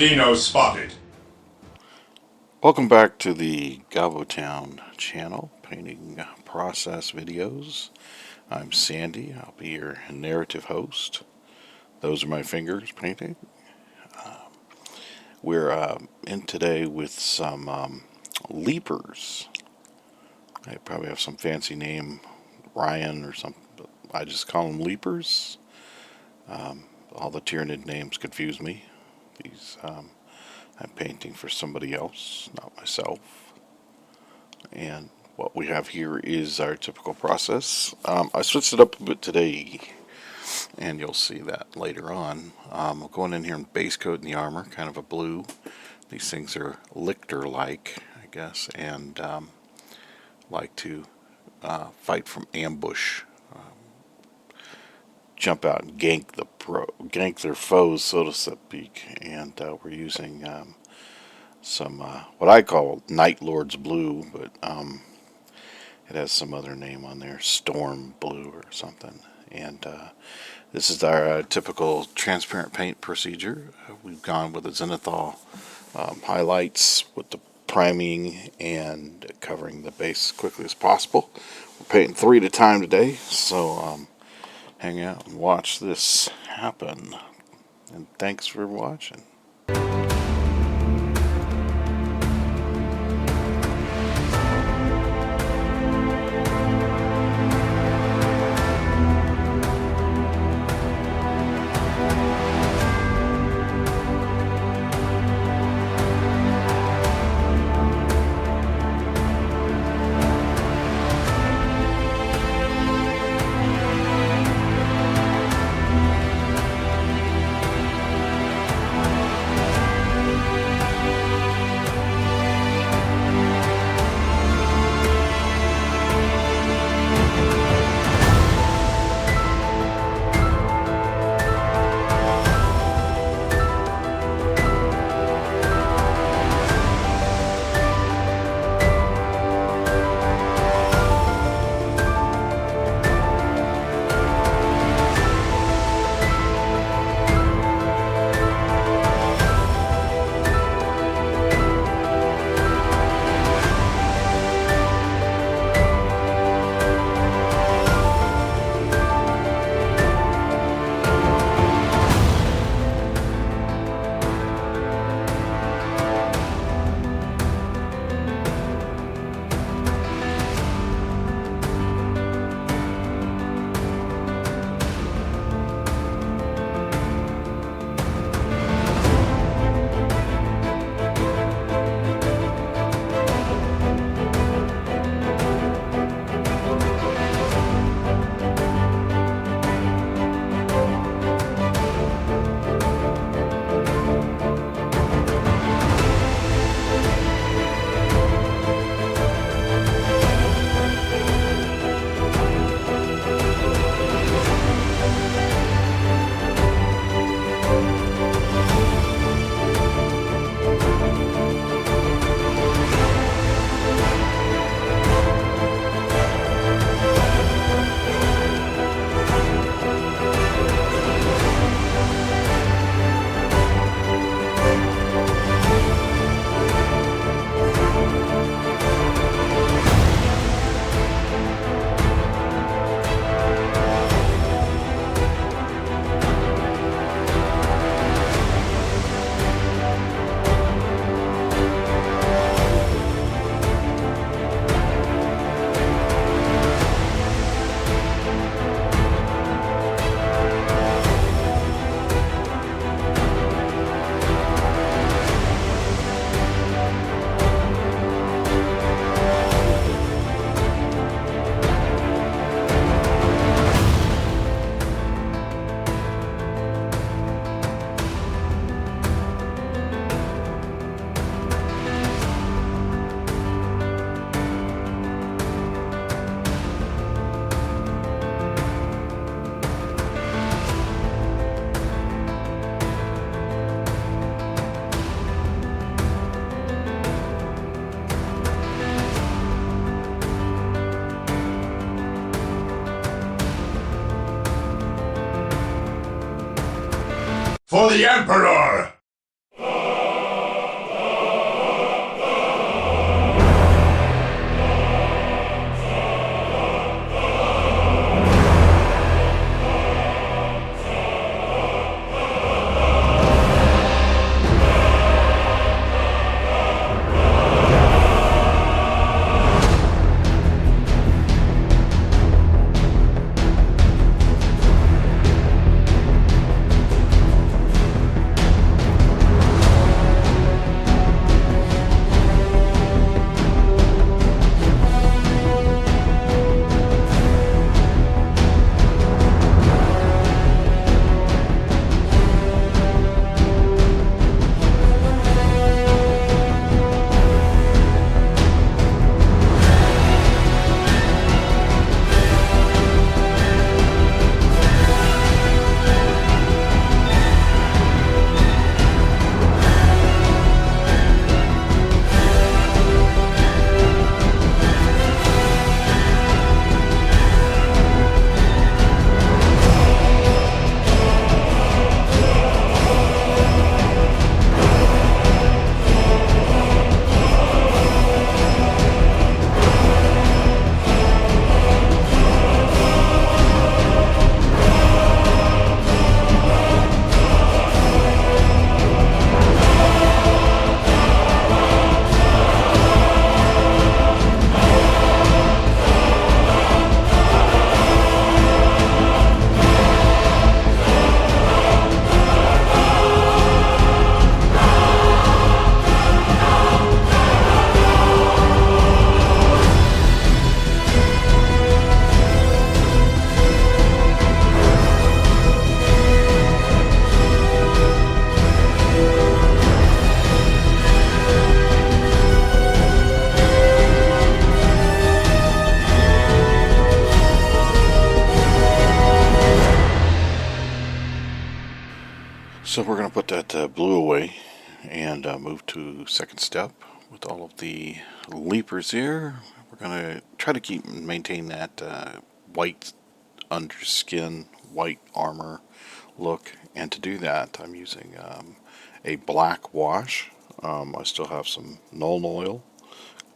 Dino spotted. Welcome back to the Gabo Town channel, painting process videos. I'm Sandy. I'll be your narrative host. Those are my fingers painting. We're in today with some leapers. They probably have some fancy name, Ryan or something, but I just call them leapers. All the Tyranid names confuse me. These I'm painting for somebody else, not myself. And what we have here is our typical process. I switched it up a bit today, and you'll see that later on. I'm going in here and base coating the armor, kind of a blue. These things are lictor-like, I guess, and like to fight from ambush, jump out and gank their foes, so to speak. And we're using some what I call Night Lord's Blue, but it has some other name on there, Storm Blue or something. And this is our typical transparent paint procedure. We've gone with the zenithal highlights with the priming and covering the base as quickly as possible. We're painting 3 at a time today, so hang out and watch this happen. And thanks for watching. For the Emperor! So we're going to put that blue away and move to second step with all of the leapers here. We're going to try to keep and maintain that white underskin, white armor look. And to do that, I'm using a black wash. I still have some Nuln Oil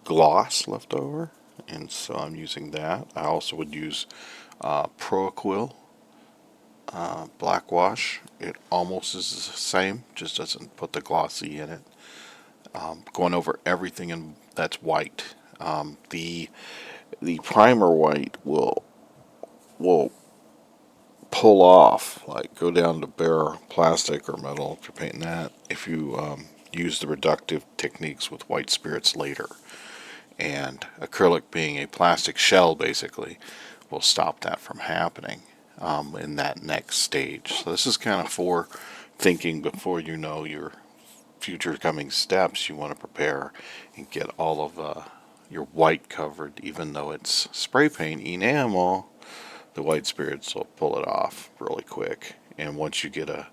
gloss left over, and so I'm using that. I also would use Proaquil black wash. It almost is the same, just doesn't put the glossy in it. Going over everything that's white. The primer white will pull off, like go down to bare plastic or metal if you're painting that. If you use the reductive techniques with white spirits later, and acrylic being a plastic shell basically will stop that from happening in that next stage. So this is kind of for thinking before you know your future coming steps. You want to prepare and get all of your white covered, even though it's spray paint enamel. The white spirits will pull it off really quick, and once you get a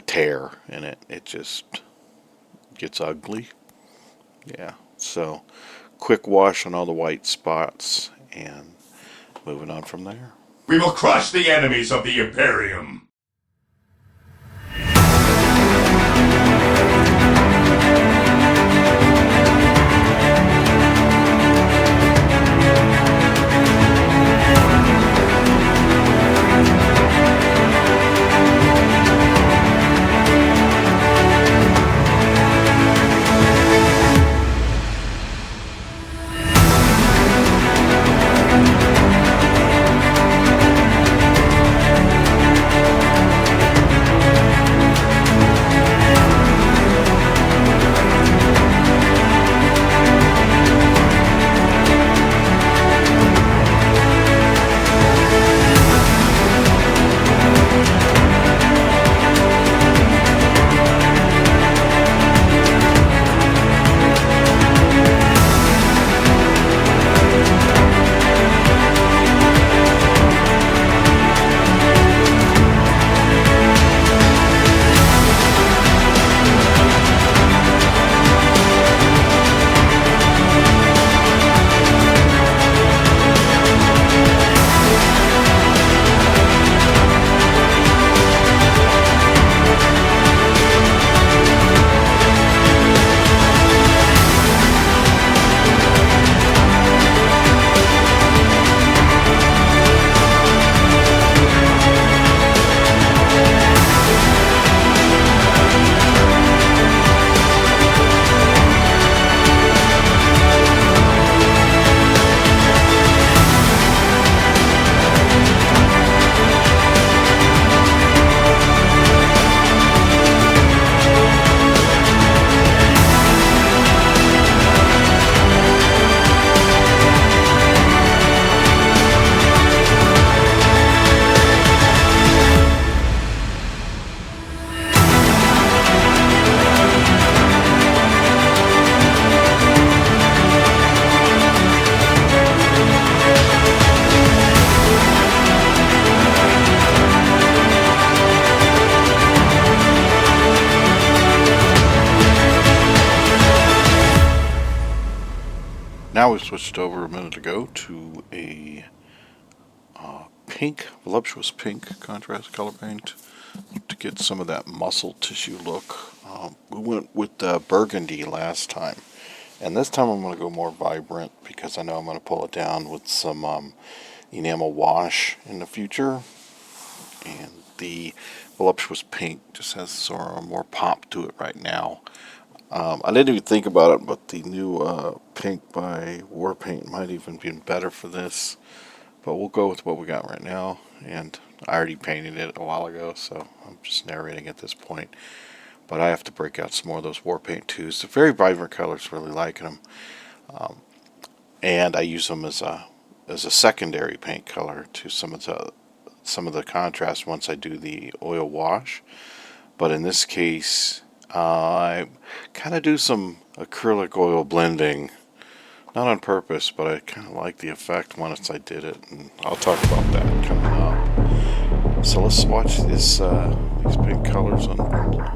tear in it, it just gets ugly. Yeah, so quick wash on all the white spots and moving on from there. We will crush the enemies of the Imperium! Now we switched over a minute ago to a pink, voluptuous pink contrast color paint to get some of that muscle tissue look. We went with burgundy last time, and this time I'm going to go more vibrant because I know I'm going to pull it down with some enamel wash in the future. And the voluptuous pink just has sort of more pop to it right now. I didn't even think about it, but the new pink by Warpaint might even be better for this. But we'll go with what we got right now. And I already painted it a while ago, so I'm just narrating at this point. But I have to break out some more of those Warpaint 2s. They're very vibrant colors, really liking them. And I use them as a secondary paint color to some of the contrast once I do the oil wash. But in this case, I kind of do some acrylic oil blending, not on purpose, but I kind of like the effect once I did it, and I'll talk about that coming up. So let's watch these paint colors unfurl.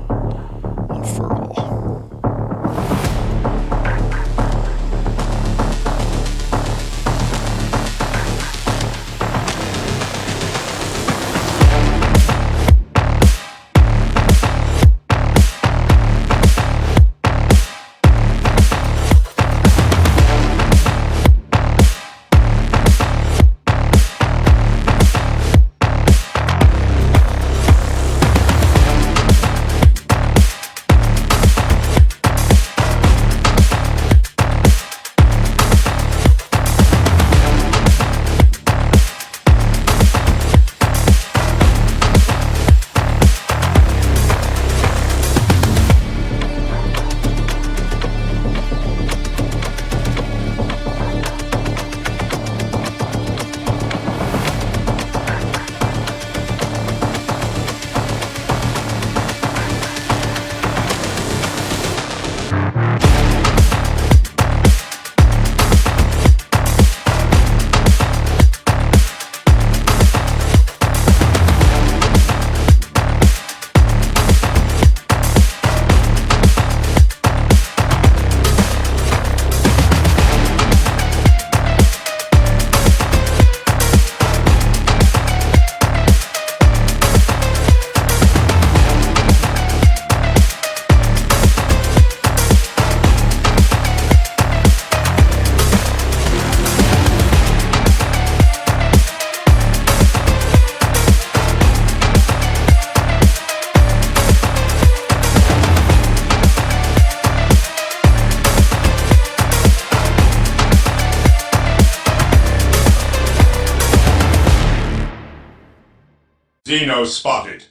Xeno spotted.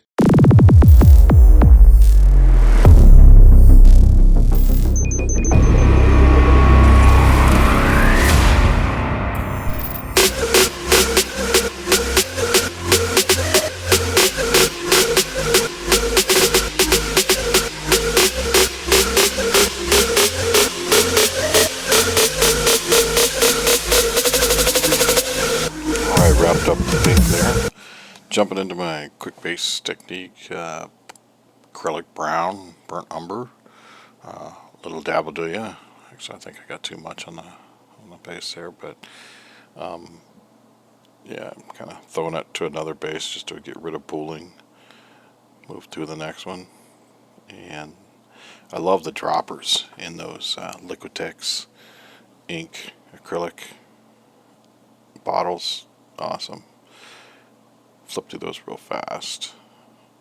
Alright, wrapped up the paint there. Jumping into my quick base technique, acrylic brown, burnt umber, little dab will do ya. Actually, I think I got too much on the base there, but yeah, I'm kind of throwing it to another base just to get rid of pooling. Move to the next one, and I love the droppers in those Liquitex ink acrylic bottles. Awesome. Flip through those real fast.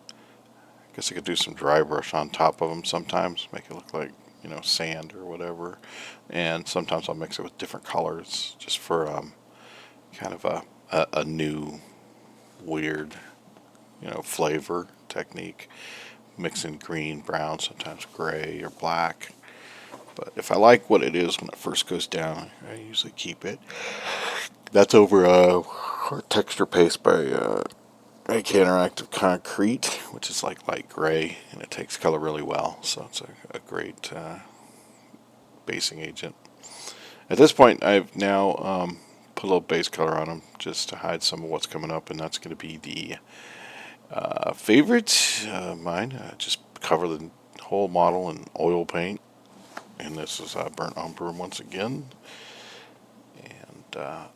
I guess I could do some dry brush on top of them sometimes, make it look like, sand or whatever. And sometimes I'll mix it with different colors just for kind of a new weird, flavor technique. Mixing green, brown, sometimes gray or black. But if I like what it is when it first goes down, I usually keep it. That's over a texture paste by Interactive Concrete, which is like light gray, and it takes color really well. So it's a great basing agent. At this point, I've now put a little base color on them just to hide some of what's coming up, and that's going to be the favorite mine. Just cover the whole model in oil paint, and this is burnt umber once again.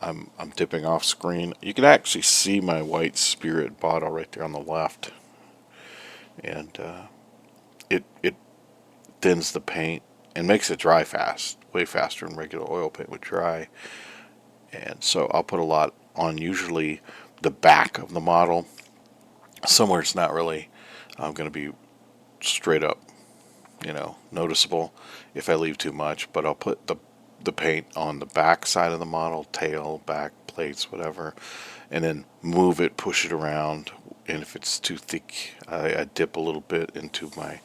I'm dipping off screen. You can actually see my white spirit bottle right there on the left, and it thins the paint and makes it dry fast, way faster than regular oil paint would dry. And so I'll put a lot on usually the back of the model, somewhere it's not really going to be straight up, noticeable if I leave too much. But I'll put the paint on the back side of the model, tail, back, plates, whatever, and then move it, push it around. And if it's too thick, I dip a little bit into my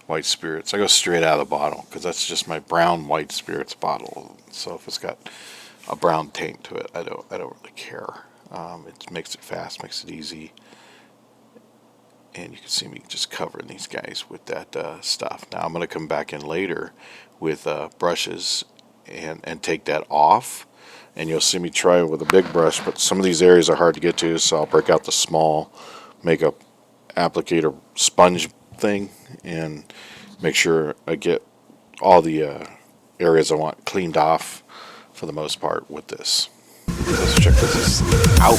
white spirits. I go straight out of the bottle because that's just my brown white spirits bottle. So if it's got a brown taint to it, I don't really care. It makes it fast, makes it easy. And you can see me just covering these guys with that stuff. Now I'm going to come back in later with brushes and take that off, and you'll see me try with a big brush, but some of these areas are hard to get to, so I'll break out the small makeup applicator sponge thing and make sure I get all the areas I want cleaned off for the most part with this. Let's check this out.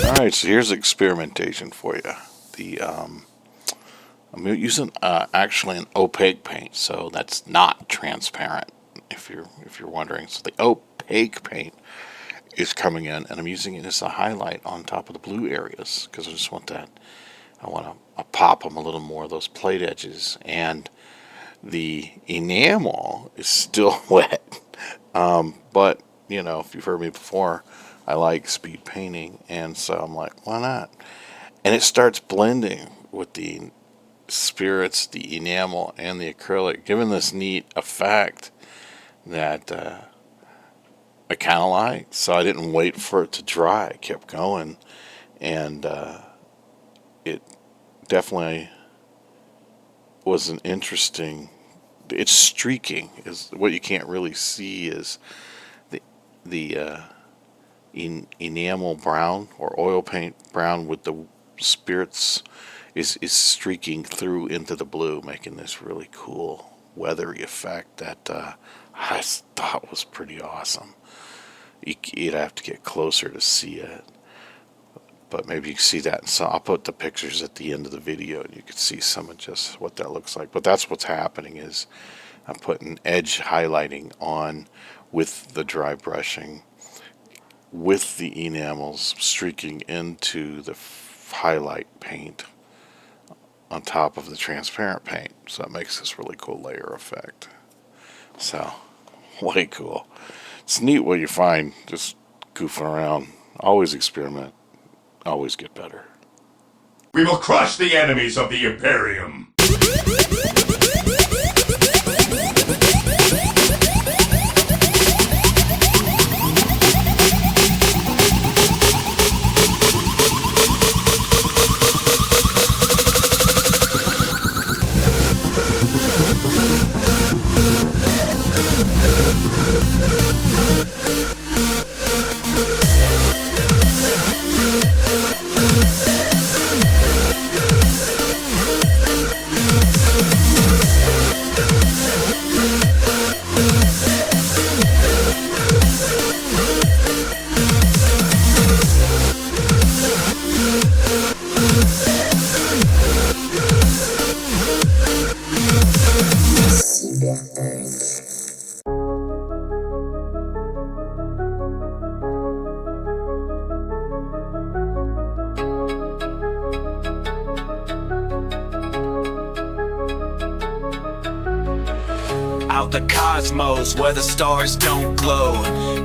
Alright, so here's experimentation for you. I'm using actually an opaque paint, so that's not transparent. If you're wondering, so the opaque paint is coming in, and I'm using it as a highlight on top of the blue areas because I just want that. I want to pop them a little more, those plate edges, and the enamel is still wet. But if you've heard me before, I like speed painting, and so I'm like, why not? And it starts blending with the spirits, the enamel, and the acrylic, giving this neat effect that I kind of like. So I didn't wait for it to dry. I kept going, and it definitely was an interesting. It's streaking. Is what you can't really see is the enamel brown or oil paint brown with the spirits is streaking through into the blue, making this really cool weathery effect that I thought was pretty awesome. You'd have to get closer to see it, but maybe you can see that. So I'll put the pictures at the end of the video, and you can see some of just what that looks like. But that's what's happening is I'm putting edge highlighting on with the dry brushing, with the enamels streaking into the highlight paint on top of the transparent paint. So it makes this really cool layer effect. So, way cool. It's neat what you find just goofing around. Always experiment. Always get better. We will crush the enemies of the Imperium. out the cosmos where the stars don't glow.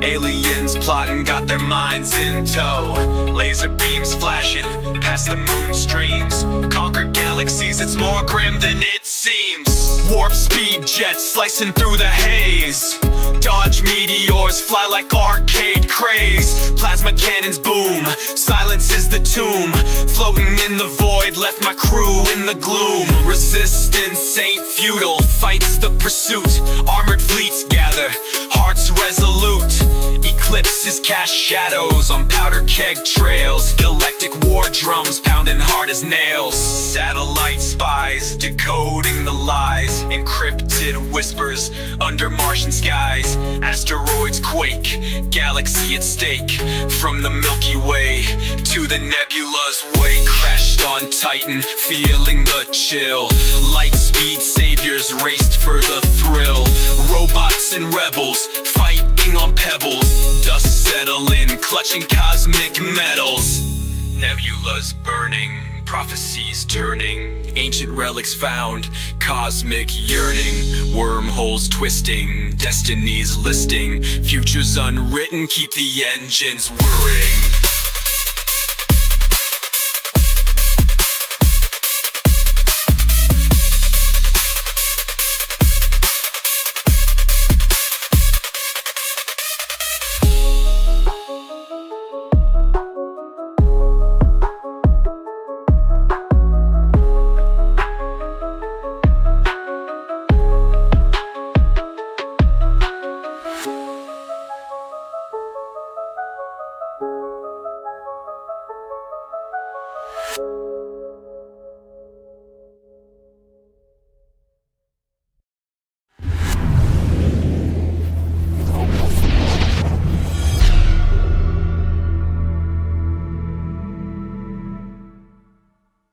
Aliens plotting, got their minds in tow. Laser beams flashing past the moon streams. Conquer galaxies, it's more grim than it seems. Warp speed jets slicing through the haze. Dodge meteors, fly like arcade craze. Plasma cannons boom, silence is the tomb. Floating in the void, left my crew in the gloom. Resistance ain't futile, fights the pursuit. Armored fleets gather, hearts resolute. Eclipses cast shadows on powder keg trails. Galactic war drums pounding hard as nails. Satellite spies decoding the lies. Encrypted whispers under Martian skies. Asteroids quake, galaxy at stake. From the Milky Way to the nebula's way. Crashed on Titan, feeling the chill. Light speed saviors raced for the thrill. Robots and rebels fighting on pebbles. Dust settling, clutching cosmic metals. Nebulas burning, prophecies turning. Ancient relics found, cosmic yearning. Wormholes twisting, destinies listing. Futures unwritten, keep the engines whirring.